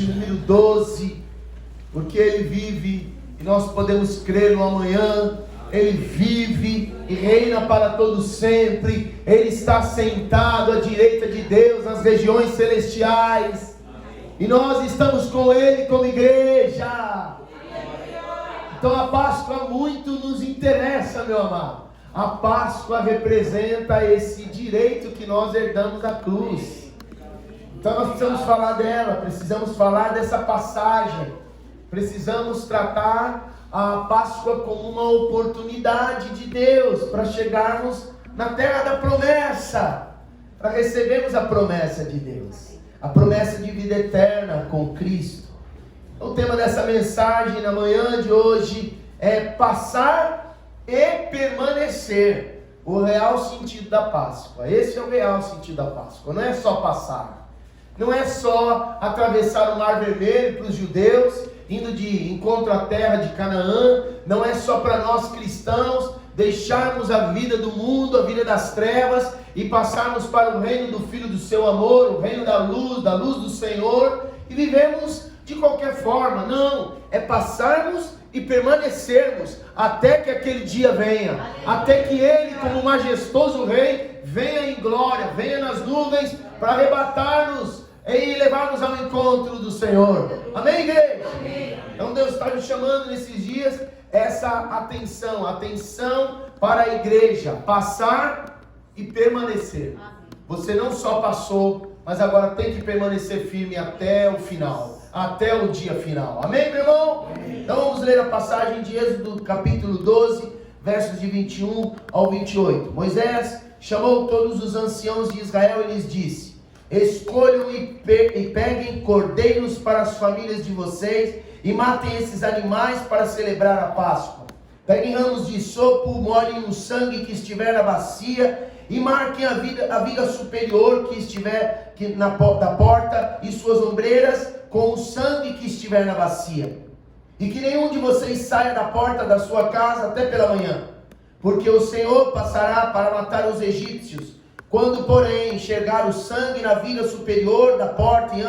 de número 12, porque Ele vive e nós podemos crer no amanhã. Ele vive e reina para todo sempre. Ele está sentado à direita de Deus nas regiões celestiais. E nós estamos com Ele como igreja. Então a Páscoa muito nos interessa, meu amado. A Páscoa representa esse direito que nós herdamos da cruz. Então nós precisamos falar dela, precisamos falar dessa passagem. Precisamos tratar a Páscoa como uma oportunidade de Deus para chegarmos na terra da promessa, para recebermos a promessa de Deus, a promessa de vida eterna com Cristo. O tema dessa mensagem na manhã de hoje é passar e permanecer. O real sentido da Páscoa. Esse é o real sentido da Páscoa. Não é só passar, não é só atravessar o Mar Vermelho para os judeus, indo de encontro à terra de Canaã. Não é só para nós cristãos deixarmos a vida do mundo, a vida das trevas, e passarmos para o reino do Filho do seu amor, o reino da luz do Senhor, e vivemos de qualquer forma. Não, é passarmos e permanecermos até que aquele dia venha, até que Ele, como majestoso Rei, venha em glória, venha nas nuvens para arrebatar-nos e levar-nos ao encontro do Senhor. Amém, igreja? Amém. Então Deus está nos chamando nesses dias essa atenção para a igreja, passar e permanecer. Você não só passou, mas agora tem que permanecer firme até o final, até o dia final. Amém, meu irmão? Amém. Então vamos ler a passagem de Êxodo capítulo 12, versos de 21 ao 28. Moisés chamou todos os anciãos de Israel e lhes disse: escolham e peguem cordeiros para as famílias de vocês e matem esses animais para celebrar a Páscoa. Peguem ramos de isopo, molhem o sangue que estiver na bacia e marquem a viga superior que estiver da porta e suas ombreiras com o sangue que estiver na bacia. E que nenhum de vocês saia da porta da sua casa até pela manhã, porque o Senhor passará para matar os egípcios. Quando, porém, enxergar o sangue na viga superior da porta em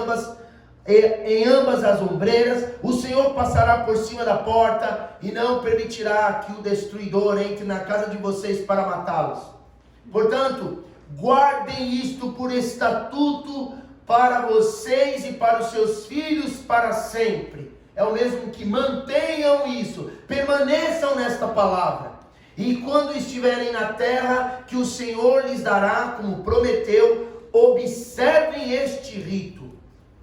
ambas as ombreiras, o Senhor passará por cima da porta e não permitirá que o destruidor entre na casa de vocês para matá-los. Portanto, guardem isto por estatuto para vocês e para os seus filhos para sempre. É o mesmo que mantenham isso, permaneçam nesta palavra. E quando estiverem na terra que o Senhor lhes dará, como prometeu, observem este rito.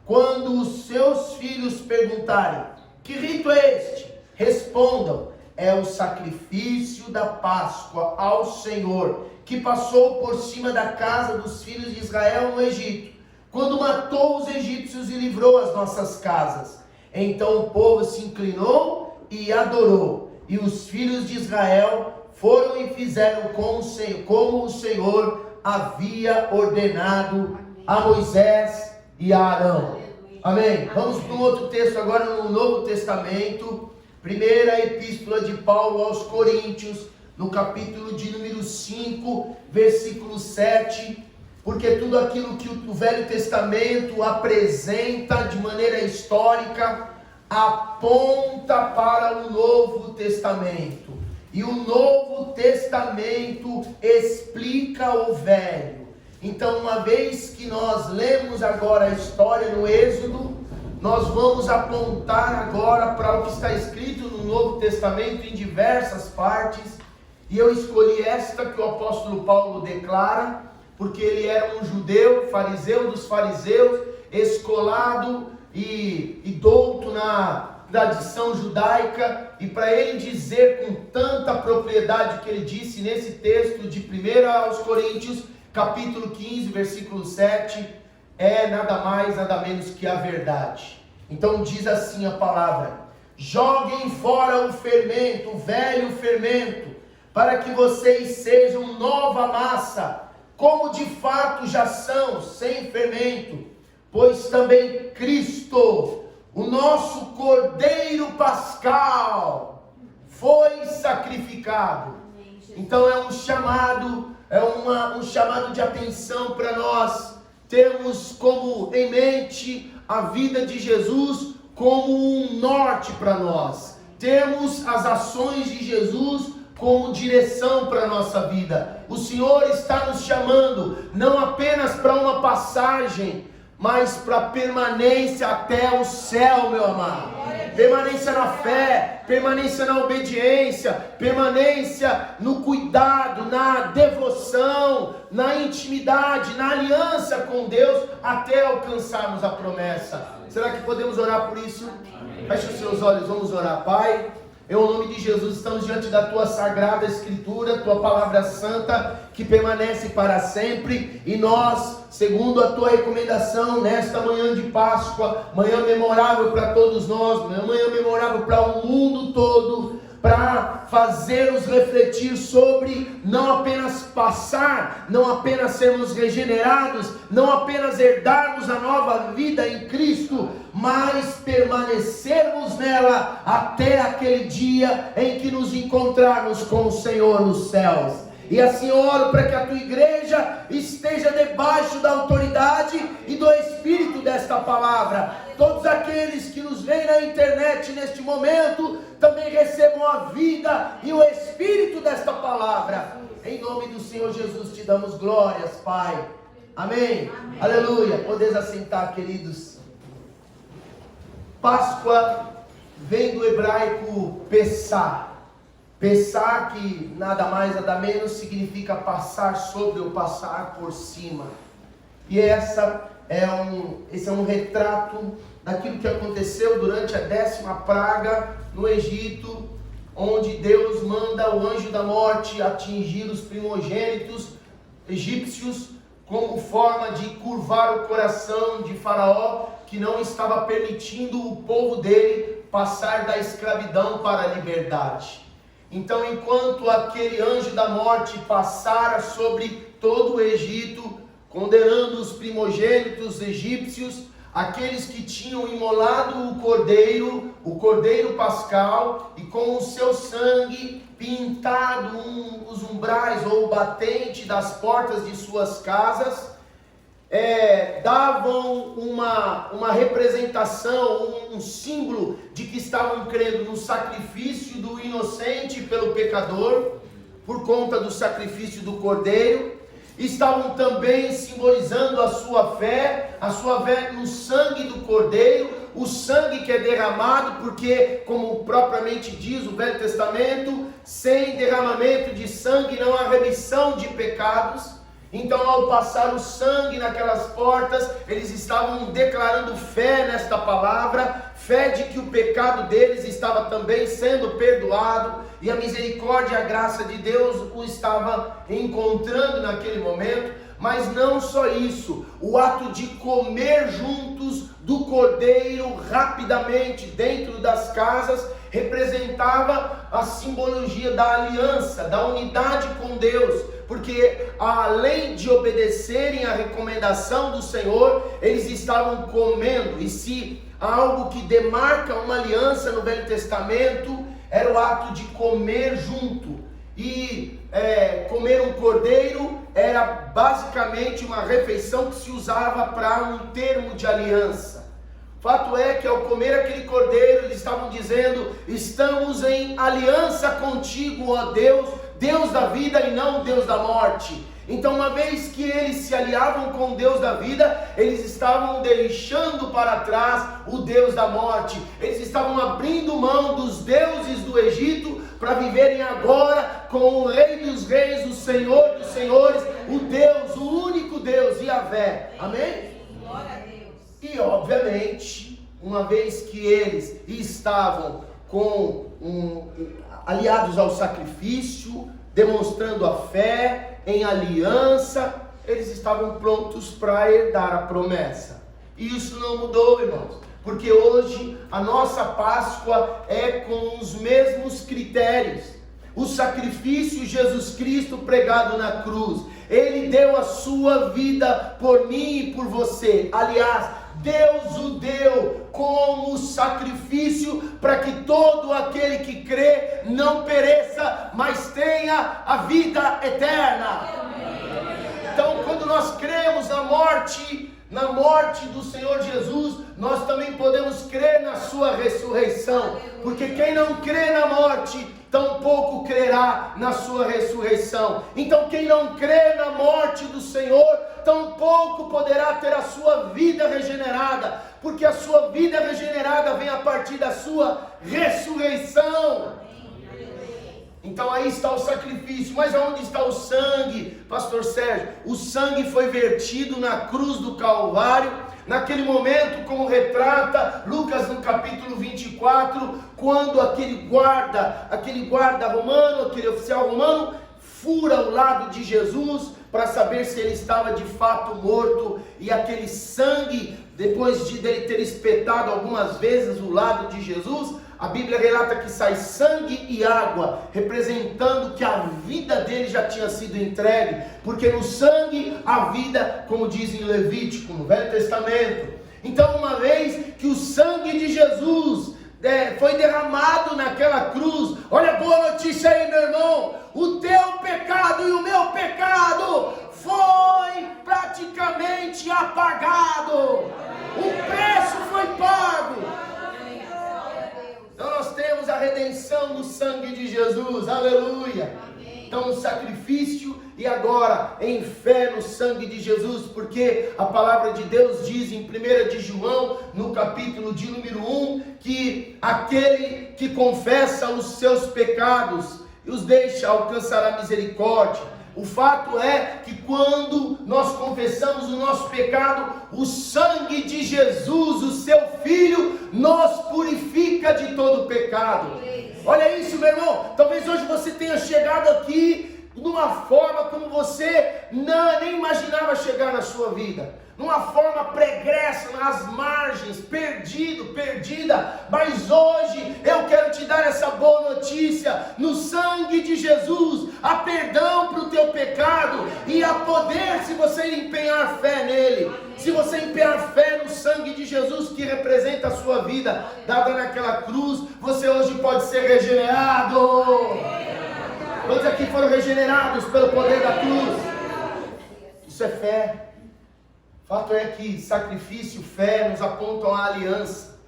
Quando os seus filhos perguntarem: que rito é este? Respondam: é o sacrifício da Páscoa ao Senhor, que passou por cima da casa dos filhos de Israel no Egito, quando matou os egípcios e livrou as nossas casas. Então o povo se inclinou e adorou, e os filhos de Israel foram e fizeram como o Senhor havia ordenado a Moisés e a Arão. Amém? Vamos para um outro texto agora no Novo Testamento. Primeira epístola de Paulo aos Coríntios, no capítulo de número 5, versículo 7. Porque tudo aquilo que o Velho Testamento apresenta de maneira histórica aponta para o Novo Testamento. E o Novo Testamento explica o Velho. Então, uma vez que nós lemos agora a história no Êxodo, nós vamos apontar agora para o que está escrito no Novo Testamento em diversas partes. E eu escolhi esta que o apóstolo Paulo declara, porque ele era um judeu, fariseu dos fariseus, escolado e douto na tradição judaica, e para ele dizer com tanta propriedade que ele disse nesse texto de 1 aos Coríntios, capítulo 15, versículo 7, é nada mais, nada menos que a verdade. Então diz assim a palavra: joguem fora o fermento, o velho fermento, para que vocês sejam nova massa, como de fato já são, sem fermento, pois também Cristo, o nosso Cordeiro Pascal, foi sacrificado. Então é um chamado, um chamado de atenção para nós termos como em mente a vida de Jesus como um norte para nós, termos as ações de Jesus como direção para a nossa vida. O Senhor está nos chamando não apenas para uma passagem, mas para permanência até o céu, meu amado. Permanência na fé, permanência na obediência, permanência no cuidado, na devoção, na intimidade, na aliança com Deus, até alcançarmos a promessa. Será que podemos orar por isso? Feche os seus olhos, vamos orar. Pai, em nome de Jesus, estamos diante da Tua Sagrada Escritura, Tua Palavra Santa, que permanece para sempre, e nós, segundo a Tua recomendação, nesta manhã de Páscoa, manhã memorável para todos nós, manhã memorável para o mundo todo, para fazer-nos refletir sobre não apenas passar, não apenas sermos regenerados, não apenas herdarmos a nova vida em Cristo, mas permanecermos nela até aquele dia em que nos encontrarmos com o Senhor nos céus. E assim oro para que a tua igreja esteja debaixo da autoridade e do espírito desta palavra. Todos aqueles que nos veem na internet neste momento também recebam a vida e o espírito desta palavra. Em nome do Senhor Jesus te damos glórias, Pai. Amém. Amém. Aleluia. Podeis assentar, queridos. Páscoa vem do hebraico Pessah. Pessah, que nada mais nada menos significa passar sobre ou passar por cima. E esse é um retrato daquilo que aconteceu durante a 10ª praga no Egito, onde Deus manda o anjo da morte atingir os primogênitos egípcios como forma de curvar o coração de Faraó, que não estava permitindo o povo dele passar da escravidão para a liberdade. Então, enquanto aquele anjo da morte passara sobre todo o Egito, condenando os primogênitos egípcios, aqueles que tinham imolado o cordeiro pascal, e com o seu sangue pintado os umbrais ou o batente das portas de suas casas, davam uma representação, um símbolo de que estavam crendo no sacrifício do inocente pelo pecador, por conta do sacrifício do cordeiro. Estavam também simbolizando a sua fé no sangue do cordeiro, o sangue que é derramado, porque, como propriamente diz o Velho Testamento, sem derramamento de sangue não há remissão de pecados. Então, ao passar o sangue naquelas portas, eles estavam declarando fé nesta palavra, fé de que o pecado deles estava também sendo perdoado, e a misericórdia e a graça de Deus o estava encontrando naquele momento. Mas não só isso, o ato de comer juntos do cordeiro rapidamente dentro das casas representava a simbologia da aliança, da unidade com Deus, porque além de obedecerem à recomendação do Senhor, eles estavam comendo. E se algo que demarca uma aliança no Velho Testamento era o ato de comer junto, e comer um cordeiro era basicamente uma refeição que se usava para um termo de aliança. Fato é que ao comer aquele cordeiro, eles estavam dizendo: estamos em aliança contigo, ó Deus, Deus da vida e não Deus da morte. Então, uma vez que eles se aliavam com o Deus da vida, eles estavam deixando para trás o Deus da morte. Eles estavam abrindo mão dos deuses do Egito para viverem agora com o Rei dos Reis, o Senhor dos Senhores, o Deus, o único Deus, Yahvé. Amém? Glória a Deus. E obviamente, uma vez que eles estavam aliados ao sacrifício, demonstrando a fé em aliança, eles estavam prontos para herdar a promessa. E isso não mudou, irmãos, porque hoje a nossa Páscoa é com os mesmos critérios. O sacrifício Jesus Cristo pregado na cruz, Ele deu a sua vida por mim e por você. Aliás, Deus o deu como sacrifício para que todo aquele que crê não pereça, mas tenha a vida eterna. Então, quando nós cremos na morte, na morte do Senhor Jesus, nós também podemos crer na sua ressurreição, porque quem não crê na morte, tampouco crerá na sua ressurreição. Então quem não crê na morte do Senhor, tampouco poderá ter a sua vida regenerada, porque a sua vida regenerada vem a partir da sua ressurreição. Então aí está o sacrifício, mas aonde está o sangue, pastor Sérgio? O sangue foi vertido na cruz do Calvário, naquele momento, como retrata Lucas no capítulo 24, quando aquele guarda romano, aquele oficial romano, fura o lado de Jesus, para saber se ele estava de fato morto, e aquele sangue, depois dele ter espetado algumas vezes o lado de Jesus, a Bíblia relata que sai sangue e água, representando que a vida dele já tinha sido entregue, porque no sangue há vida, como diz em Levítico, no Velho Testamento. Então, uma vez que o sangue de Jesus foi derramado naquela cruz, olha a boa notícia aí, meu irmão, o teu pecado e o meu pecado foi praticamente apagado, o preço foi pago. Então nós temos a redenção do sangue de Jesus, aleluia. Então o sacrifício e agora em fé no sangue de Jesus, porque a palavra de Deus diz em 1 de João, no capítulo de número 1, que aquele que confessa os seus pecados e os deixa alcançará misericórdia. O fato é que quando nós confessamos o nosso pecado, o sangue de Jesus, o seu Filho, nos purifica de todo pecado. Olha isso, meu irmão. Talvez hoje você tenha chegado aqui de uma forma como você nem imaginava chegar na sua vida. Numa forma pregressa, nas margens, perdida, mas hoje eu quero te dar essa boa notícia: no sangue de Jesus há perdão para o teu pecado e há poder se você empenhar fé nele. Se você empenhar fé no sangue de Jesus, que representa a sua vida dada naquela cruz, você hoje pode ser regenerado. Quantos aqui foram regenerados pelo poder da cruz? Isso é fé. Fato é que sacrifício e fé nos apontam a aliança,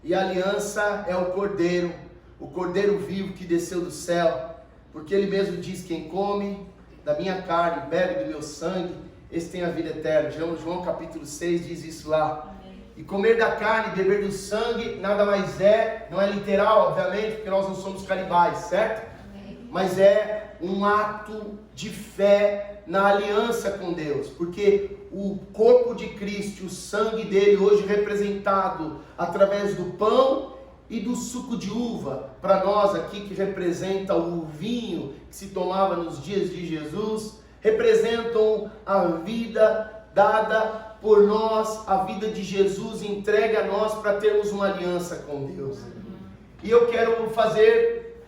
e a aliança é o Cordeiro vivo que desceu do céu, porque ele mesmo diz: quem come da minha carne, bebe do meu sangue, esse tem a vida eterna. João capítulo 6 diz isso lá. E comer da carne e beber do sangue nada mais não é literal, obviamente, porque nós não somos canibais, certo? Mas é um ato de fé na aliança com Deus, porque o corpo de Cristo, o sangue dele hoje representado através do pão e do suco de uva, para nós aqui que representa o vinho que se tomava nos dias de Jesus, representam a vida dada por nós, a vida de Jesus entregue a nós para termos uma aliança com Deus. E eu quero fazer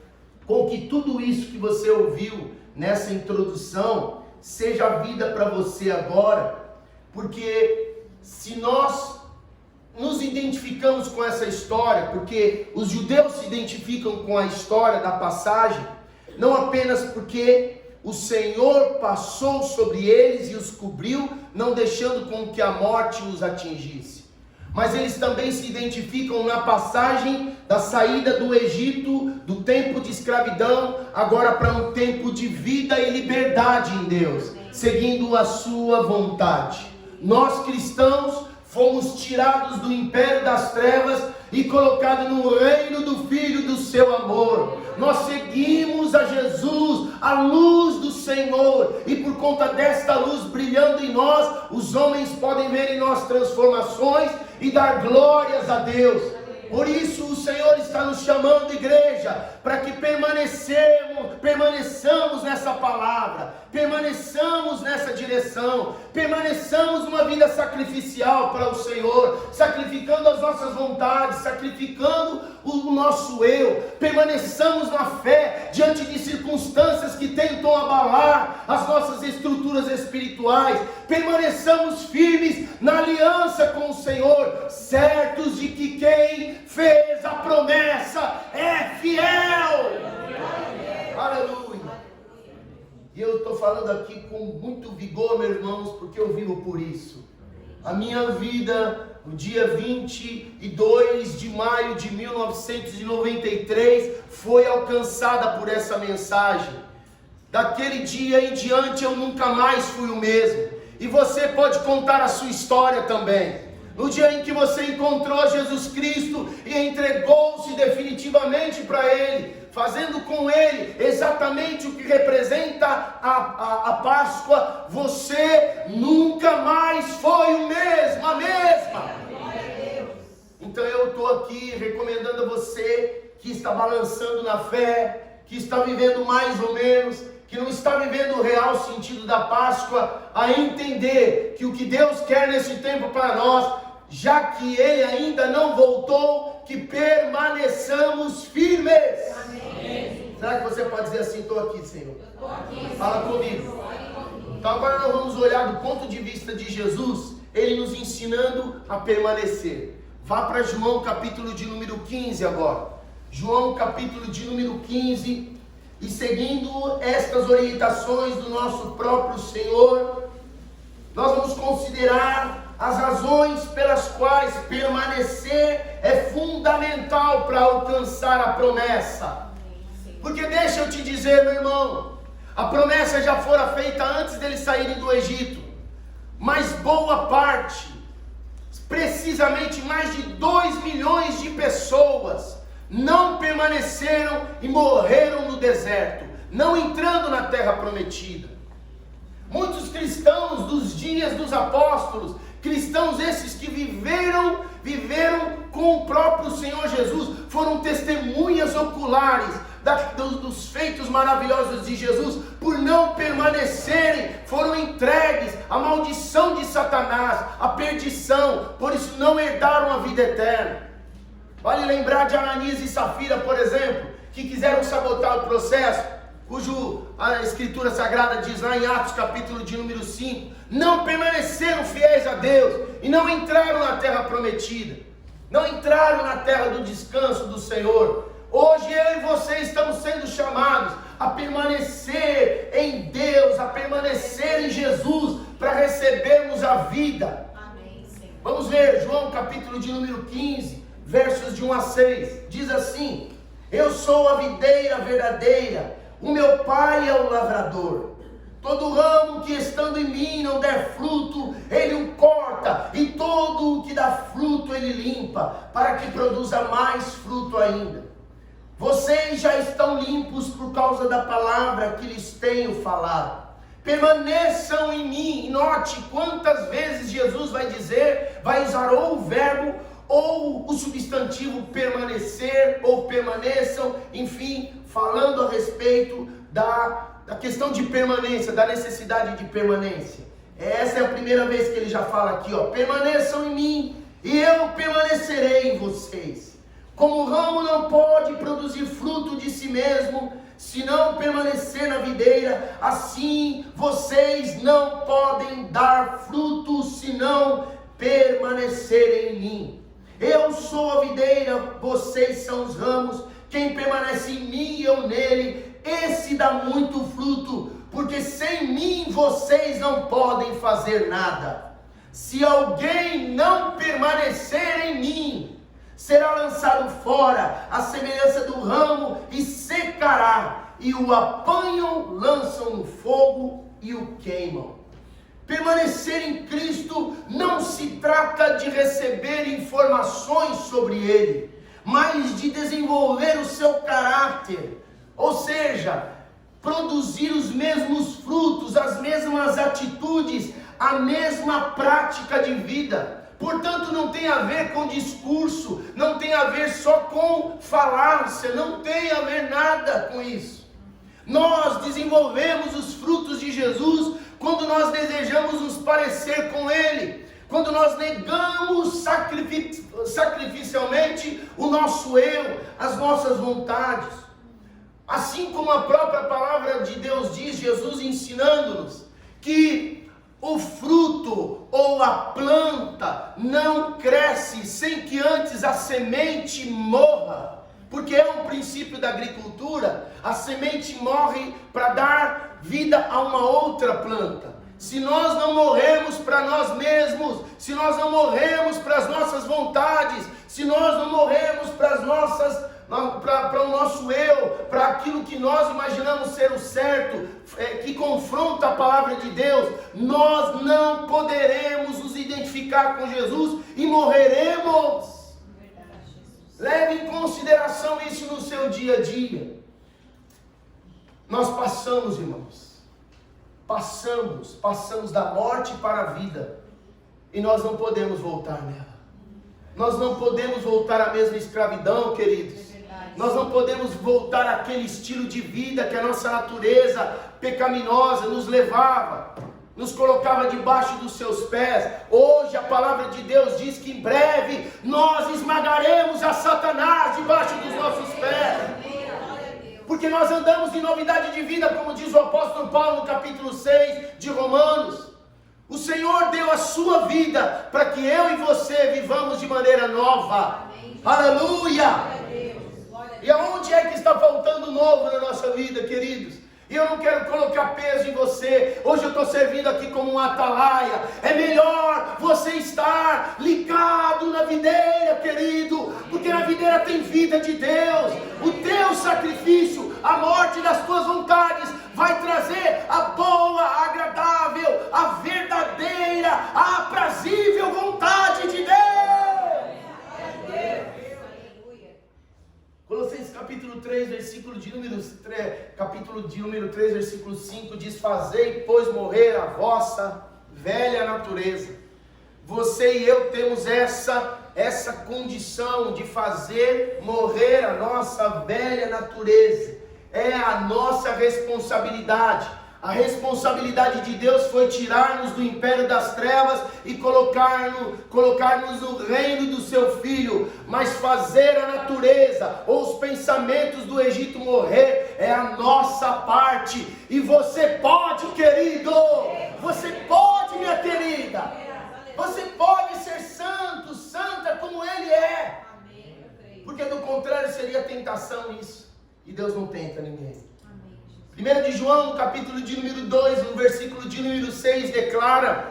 com que tudo isso que você ouviu nessa introdução seja vida para você agora, porque se nós nos identificamos com essa história, porque os judeus se identificam com a história da passagem, não apenas porque o Senhor passou sobre eles e os cobriu, não deixando com que a morte os atingisse, mas eles também se identificam na passagem da saída do Egito, do tempo de escravidão, agora para um tempo de vida e liberdade em Deus, seguindo a sua vontade. Nós cristãos fomos tirados do império das trevas e colocados no reino do Filho do seu amor. Nós seguimos a Jesus, a luz do Senhor, e por conta desta luz brilhando em nós, os homens podem ver em nós transformações e dar glórias a Deus. Por isso o Senhor está nos chamando, igreja, para que permaneçamos nessa palavra, permaneçamos nessa direção, permaneçamos numa vida sacrificial para o Senhor, sacrificando as nossas vontades, sacrificando o nosso eu, permaneçamos na fé diante de circunstâncias que tentam abalar as nossas estruturas espirituais, permaneçamos firmes na aliança com o Senhor, certos de que quem fez a promessa é fiel. Aleluia. E eu estou falando aqui com muito vigor, meus irmãos, porque eu vivo por isso. A minha vida, no dia 22 de maio de 1993, foi alcançada por essa mensagem. Daquele dia em diante eu nunca mais fui o mesmo. E você pode contar a sua história também. No dia em que você encontrou Jesus Cristo e entregou-se definitivamente para Ele, fazendo com Ele exatamente o que representa a Páscoa, você nunca mais foi o mesmo, a mesma. Então eu estou aqui recomendando a você que está balançando na fé, que está vivendo mais ou menos, que não está vivendo o real sentido da Páscoa, a entender que o que Deus quer nesse tempo para nós, já que Ele ainda não voltou, que permaneçamos firmes. Amém. Será que você pode dizer assim, estou aqui, Senhor? Estou aqui. Fala comigo. Então agora nós vamos olhar do ponto de vista de Jesus, Ele nos ensinando a permanecer. Vá para João capítulo de número 15 agora. João capítulo de número 15. E seguindo estas orientações do nosso próprio Senhor, nós vamos considerar as razões pelas quais permanecer é fundamental para alcançar a promessa. Porque deixa eu te dizer, meu irmão, a promessa já fora feita antes deles saírem do Egito, mas boa parte, precisamente mais de 2 milhões de pessoas, não permaneceram e morreram no deserto, não entrando na terra prometida. Muitos cristãos dos dias dos apóstolos, cristãos esses que viveram com o próprio Senhor Jesus, foram testemunhas oculares dos feitos maravilhosos de Jesus, por não permanecerem, foram entregues à maldição de Satanás, à perdição, por isso não herdaram a vida eterna. Vale lembrar de Ananias e Safira, por exemplo, que quiseram sabotar o processo, cujo a Escritura Sagrada diz lá em Atos capítulo de número 5, não permaneceram fiéis a Deus e não entraram na terra prometida, não entraram na terra do descanso do Senhor. Hoje eu e você estamos sendo chamados a permanecer em Deus, a permanecer em Jesus, para recebermos a vida. Amém, Senhor. Vamos ver João capítulo de número 15, versos de 1 a 6, diz assim: eu sou a videira verdadeira, o meu pai é o lavrador. Todo ramo que estando em mim não der fruto, ele o corta, e todo o que dá fruto ele limpa, para que produza mais fruto ainda. Vocês já estão limpos por causa da palavra que lhes tenho falado. Permaneçam em mim. E note quantas vezes Jesus vai dizer, vai usar ou o verbo ou o substantivo permanecer, ou permaneçam, enfim, falando a respeito da questão de permanência, da necessidade de permanência. Essa é a primeira vez que ele já fala aqui, permaneçam em mim, e eu permanecerei em vocês. Como o ramo não pode produzir fruto de si mesmo, se não permanecer na videira, assim vocês não podem dar fruto, se não permanecerem em mim. Eu sou a videira, vocês são os ramos. Quem permanece em mim e eu nele, esse dá muito fruto, porque sem mim vocês não podem fazer nada. Se alguém não permanecer em mim, será lançado fora, à semelhança do ramo, e secará, e o apanham, lançam no fogo e o queimam. Permanecer em Cristo não se trata de receber informações sobre Ele, mas de desenvolver o seu caráter, ou seja, produzir os mesmos frutos, as mesmas atitudes, a mesma prática de vida. Portanto, não tem a ver com discurso, não tem a ver só com falácia, não tem a ver nada com isso. Nós desenvolvemos os frutos de Jesus quando nós desejamos nos parecer com Ele, quando nós negamos sacrificialmente o nosso eu, as nossas vontades. Assim como a própria palavra de Deus diz, Jesus ensinando-nos que o fruto ou a planta não cresce sem que antes a semente morra, porque é um princípio da agricultura. A semente morre para dar vida a uma outra planta. Se nós não morremos para nós mesmos, se nós não morremos para as nossas vontades, se nós não morremos para o nosso eu, para aquilo que nós imaginamos ser o certo, que confronta a palavra de Deus, nós não poderemos nos identificar com Jesus e morreremos. Leve em consideração isso no seu dia a dia. Nós passamos, irmãos, passamos da morte para a vida, e nós não podemos voltar nela. Nós não podemos voltar à mesma escravidão, queridos. Nós não podemos voltar àquele estilo de vida que a nossa natureza pecaminosa nos levava, nos colocava debaixo dos seus pés. Hoje a palavra de Deus diz que em breve nós esmagaremos a Satanás debaixo dos nossos pés, porque nós andamos em novidade de vida, como diz o apóstolo Paulo no capítulo 6 de Romanos. O Senhor deu a sua vida para que eu e você vivamos de maneira nova. Aleluia! E aonde é que está faltando novo na nossa vida, queridos? E eu não quero colocar peso em você. Hoje eu estou servindo aqui como um atalaia. É melhor você estar ligado na videira, querido, porque na videira tem vida de Deus. O teu sacrifício, a morte das tuas vontades, vai trazer a boa, a agradável, a verdadeira, a aprazível vontade de Deus. Colossenses capítulo 3, capítulo de número 3, versículo 5, diz: fazei, pois, morrer a vossa velha natureza. Você e eu temos essa condição de fazer morrer a nossa velha natureza. É a nossa responsabilidade. A responsabilidade de Deus foi tirar-nos do império das trevas e colocar-nos no reino do seu Filho. Mas fazer a natureza ou os pensamentos do Egito morrer é a nossa parte. E você pode, querido, você pode, minha querida, você pode ser santo, santa como Ele é. Porque do contrário seria tentação isso. E Deus não tenta ninguém. 1 de João, no capítulo de número 2, no versículo de número 6, declara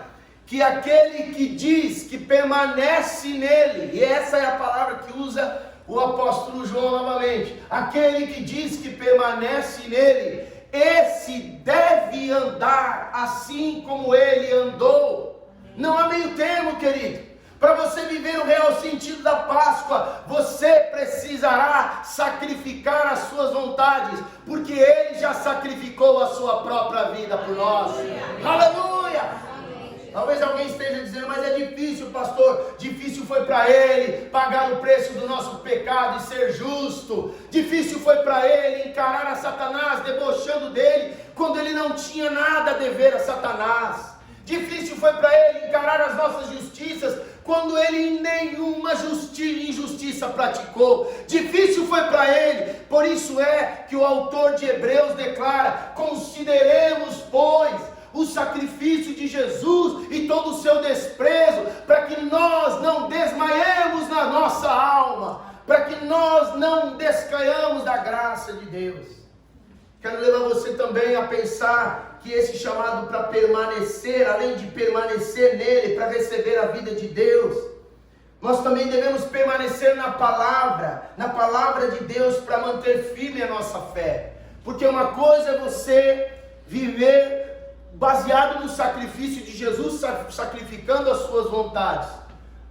que aquele que diz que permanece nele, e essa é a palavra que usa o apóstolo João novamente, aquele que diz que permanece nele, esse deve andar assim como ele andou. Não há meio termo, querido. Para você viver o real sentido da Páscoa, você precisará sacrificar as suas vontades, porque Ele já sacrificou a sua própria vida por nós. Aleluia! Talvez alguém esteja dizendo: mas é difícil, pastor. Difícil foi para Ele pagar o preço do nosso pecado e ser justo. Difícil foi para Ele encarar a Satanás, debochando dele, quando Ele não tinha nada a dever a Satanás. Difícil foi para Ele encarar as nossas justiças, quando Ele nenhuma injustiça praticou. Difícil foi para Ele. Por isso é que o autor de Hebreus declara: consideremos, pois, o sacrifício de Jesus e todo o seu desprezo, para que nós não desmaiemos na nossa alma, para que nós não descaiamos da graça de Deus. Quero levar você também a pensar que esse chamado para permanecer, além de permanecer nele, para receber a vida de Deus, nós também devemos permanecer na palavra de Deus, para manter firme a nossa fé. Porque uma coisa é você viver baseado no sacrifício de Jesus, sacrificando as suas vontades,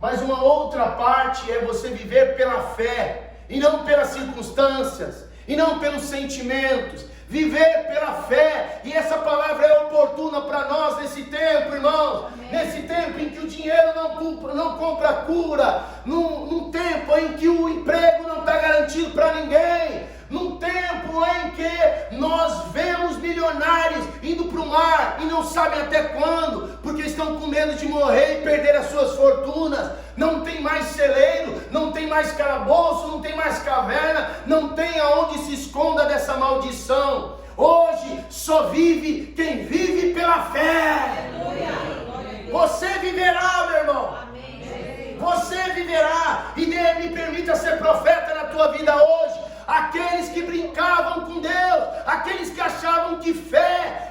mas uma outra parte é você viver pela fé, e não pelas circunstâncias, e não pelos sentimentos. Viver pela fé, e essa palavra é oportuna para nós nesse tempo, irmãos. Amém. Nesse tempo em que o dinheiro não compra cura, num tempo em que o emprego não está garantido para ninguém, num tempo em que nós vemos milionários indo para o mar e não sabem até quando, porque estão com medo de morrer e perder as suas fortunas. Não tem mais celeiro, não tem mais calabouço, não tem mais caverna, não tem aonde se esconda dessa maldição. Hoje só vive quem vive pela fé. Você viverá, meu irmão. Você viverá. E me permita ser profeta na tua vida hoje. Aqueles que brincavam com Deus, aqueles que achavam que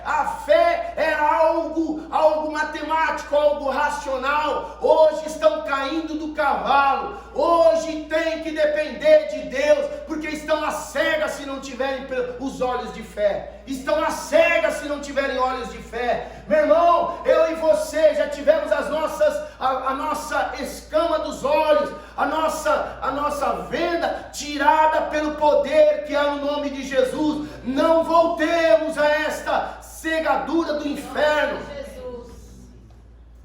a fé era algo matemático, algo racional, hoje estão caindo do cavalo, hoje tem que depender de Deus, porque estão às cegas se não tiverem os olhos de fé, estão às cegas se não tiverem olhos de fé. Meu irmão, eu e você já tivemos a nossa escama dos olhos, a nossa venda tirada pelo poder que há no nome de Jesus. Não voltemos a esta cegadura do inferno.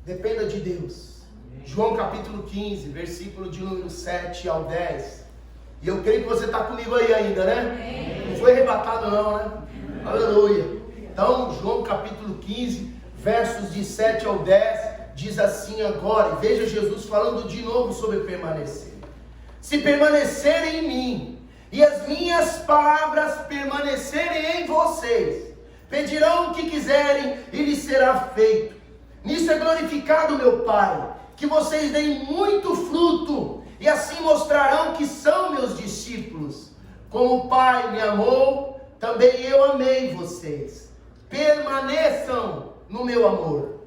Dependa de Deus. João capítulo 15, versículo de número 7 ao 10. E eu creio que você está comigo aí ainda, né? Não foi arrebatado não, né? Aleluia. Então, João capítulo 15, versos de 7 ao 10, diz assim agora, e veja Jesus falando de novo sobre permanecer. Se permanecerem em mim, e as minhas palavras permanecerem em vocês, pedirão o que quiserem e lhes será feito. Nisso é glorificado meu Pai, que vocês deem muito fruto, e assim mostrarão que são meus discípulos. Como o Pai me amou, também eu amei vocês. Permaneçam no meu amor.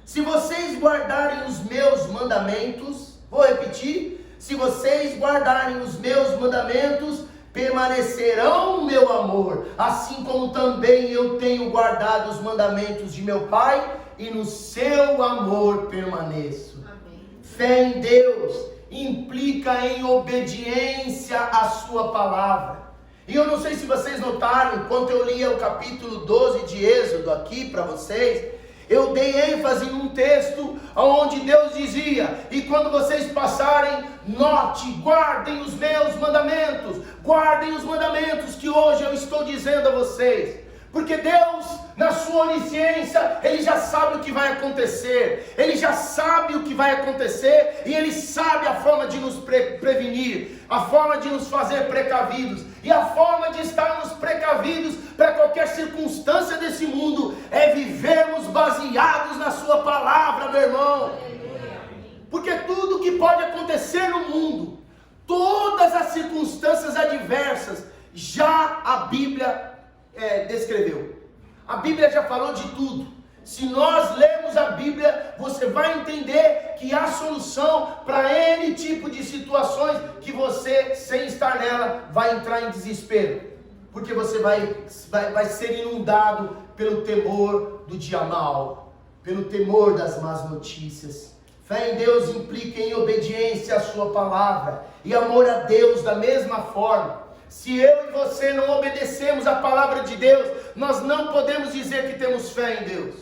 Se vocês guardarem os meus mandamentos, vou repetir, se vocês guardarem os meus mandamentos, permanecerão no meu amor, assim como também eu tenho guardado os mandamentos de meu Pai, e no seu amor permaneço. Amém. Fé em Deus implica em obediência à sua palavra. E eu não sei se vocês notaram, enquanto eu lia o capítulo 12 de Êxodo aqui para vocês, eu dei ênfase num texto onde Deus dizia: e quando vocês passarem, note, guardem os meus mandamentos, guardem os mandamentos que hoje eu estou dizendo a vocês. Porque Deus, na sua onisciência, Ele já sabe o que vai acontecer, Ele já sabe o que vai acontecer, e Ele sabe a forma de nos prevenir, a forma de nos fazer precavidos, e a forma de estarmos precavidos para qualquer circunstância desse mundo, é vivermos baseados na sua palavra, meu irmão. Porque tudo que pode acontecer no mundo, todas as circunstâncias adversas, já a Bíblia descreveu. A Bíblia já falou de tudo. Se nós lermos a Bíblia, você vai entender que há solução para N tipo de situações que você, sem estar nela, vai entrar em desespero. Porque você vai ser inundado pelo temor do dia mal, pelo temor das más notícias. Fé em Deus implica em obediência à sua palavra e amor a Deus da mesma forma. Se eu e você não obedecemos a palavra de Deus, nós não podemos dizer que temos fé em Deus.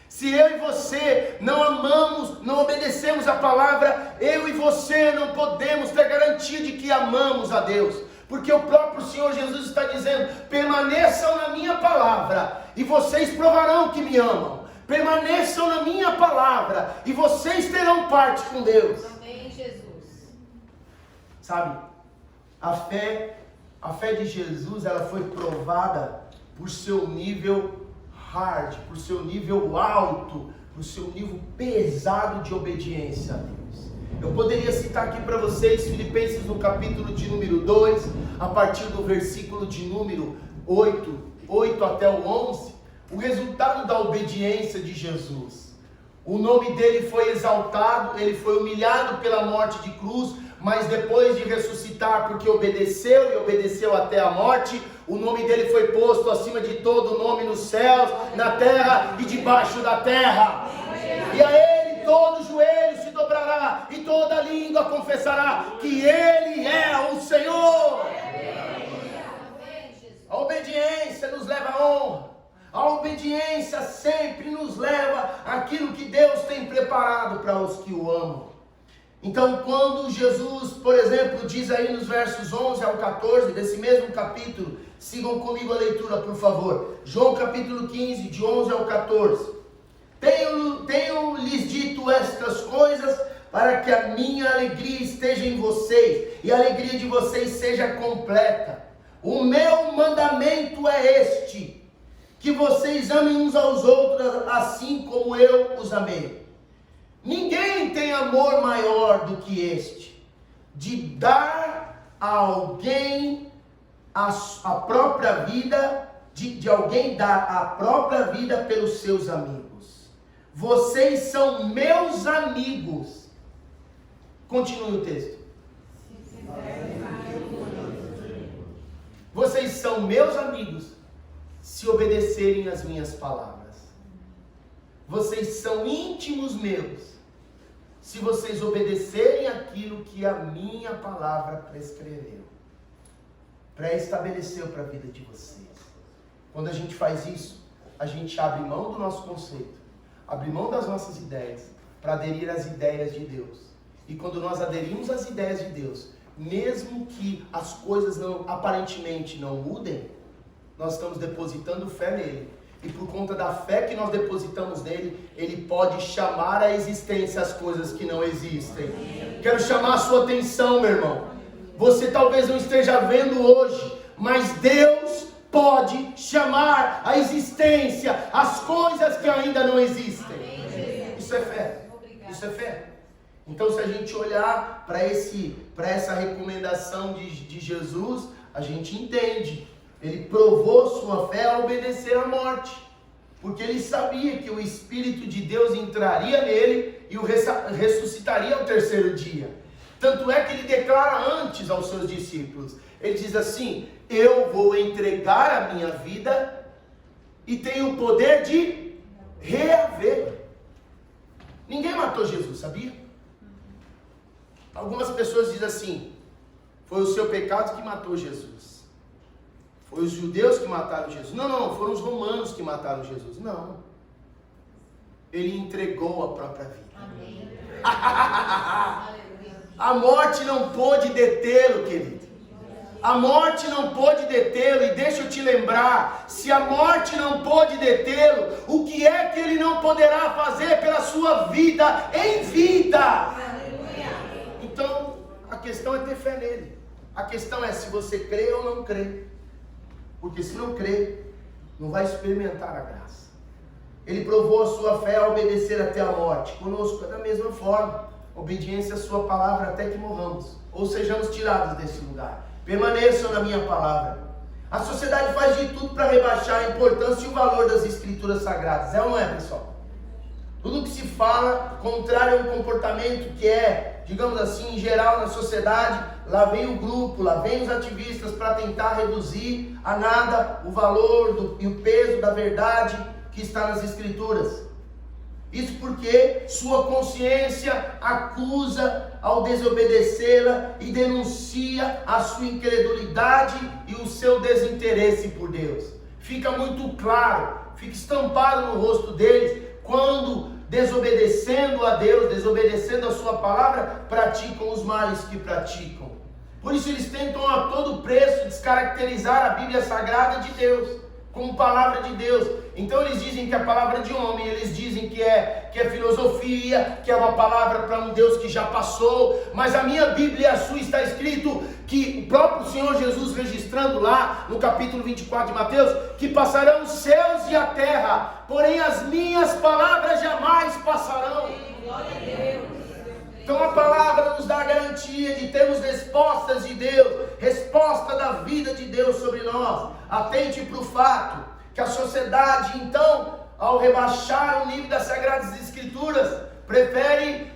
Se eu e você não amamos, não obedecemos a palavra, eu e você não podemos ter garantia de que amamos a Deus. Porque o próprio Senhor Jesus está dizendo: permaneçam na minha palavra e vocês provarão que me amam. Permaneçam na minha palavra e vocês terão parte com Deus. Amém, Jesus. Sabe, a fé de Jesus, ela foi provada por seu nível hard, por seu nível alto, por seu nível pesado de obediência a Deus. Eu poderia citar aqui para vocês Filipenses no capítulo de número 2, a partir do versículo de número 8 até o 11, o resultado da obediência de Jesus. O nome dele foi exaltado, ele foi humilhado pela morte de cruz, mas depois de ressuscitar, porque obedeceu e obedeceu até a morte, o nome dele foi posto acima de todo nome nos céus, na terra e debaixo da terra. E a ele todo joelho se dobrará e toda língua confessará que ele é o Senhor. A obediência nos leva à honra. A obediência sempre nos leva àquilo que Deus tem preparado para os que o amam. Então, quando Jesus, por exemplo, diz aí nos versos 11 ao 14, desse mesmo capítulo, sigam comigo a leitura, por favor. João capítulo 15, de 11 ao 14. Tenho-lhes dito estas coisas para que a minha alegria esteja em vocês e a alegria de vocês seja completa. O meu mandamento é este: que vocês amem uns aos outros assim como eu os amei. Ninguém tem amor maior do que este, de dar a alguém a própria vida, de alguém dar a própria vida pelos seus amigos. vocês são meus amigos. Continue o texto. Vocês são meus amigos se obedecerem às minhas palavras. Vocês são íntimos meus se vocês obedecerem aquilo que a minha palavra prescreveu, pré-estabeleceu para a vida de vocês. Quando a gente faz isso, a gente abre mão do nosso conceito, abre mão das nossas ideias, para aderir às ideias de Deus. E quando nós aderimos às ideias de Deus, mesmo que as coisas aparentemente não mudem, nós estamos depositando fé nele. E por conta da fé que nós depositamos nele, ele pode chamar à existência as coisas que não existem. Quero chamar a sua atenção, meu irmão. Você talvez não esteja vendo hoje, mas Deus pode chamar à existência as coisas que ainda não existem. Isso é fé. Isso é fé. Então, se a gente olhar para essa recomendação de Jesus, a gente entende. Ele provou sua fé a obedecer à morte, porque ele sabia que o Espírito de Deus entraria nele e o ressuscitaria ao terceiro dia. Tanto é que ele declara antes aos seus discípulos, ele diz assim: eu vou entregar a minha vida e tenho o poder de reaver. Ninguém matou Jesus, sabia? Algumas pessoas dizem assim: foi o seu pecado que matou Jesus. Foi os judeus que mataram Jesus. Não, foram os romanos que mataram Jesus. Não. Ele entregou a própria vida. Amém. A morte não pôde detê-lo, querido. A morte não pôde detê-lo. E deixa eu te lembrar, se a morte não pôde detê-lo, o que é que ele não poderá fazer pela sua vida em vida? Então, a questão é ter fé nele. A questão é se você crê ou não crê. Porque se não crê, não vai experimentar a graça. Ele provou a sua fé a obedecer até a morte. Conosco é da mesma forma. Obediência à sua palavra até que morramos, ou sejamos tirados desse lugar. Permaneçam na minha palavra. A sociedade faz de tudo para rebaixar a importância e o valor das escrituras sagradas. É ou não é, pessoal? Tudo que se fala contrário a um comportamento que é, digamos assim, em geral na sociedade, lá vem o grupo, lá vem os ativistas para tentar reduzir a nada o valor e o peso da verdade que está nas escrituras. Isso porque sua consciência acusa ao desobedecê-la e denuncia a sua incredulidade e o seu desinteresse por Deus. Fica muito claro, fica estampado no rosto deles quando, desobedecendo a Deus, desobedecendo a sua palavra, praticam os males que praticam. Por isso eles tentam a todo preço descaracterizar a Bíblia Sagrada de Deus como palavra de Deus. Então eles dizem que é a palavra de homem, eles dizem que é filosofia, que é uma palavra para um Deus que já passou. Mas a minha Bíblia e a sua está escrito que o próprio Senhor Jesus registrando lá no capítulo 24 de Mateus, que passarão os céus e a terra, porém as minhas palavras jamais passarão. Glória a Deus. Então a palavra nos dá a garantia de termos respostas de Deus, resposta da vida de Deus sobre nós. Atente para o fato que a sociedade, então, ao rebaixar o nível das Sagradas Escrituras, prefere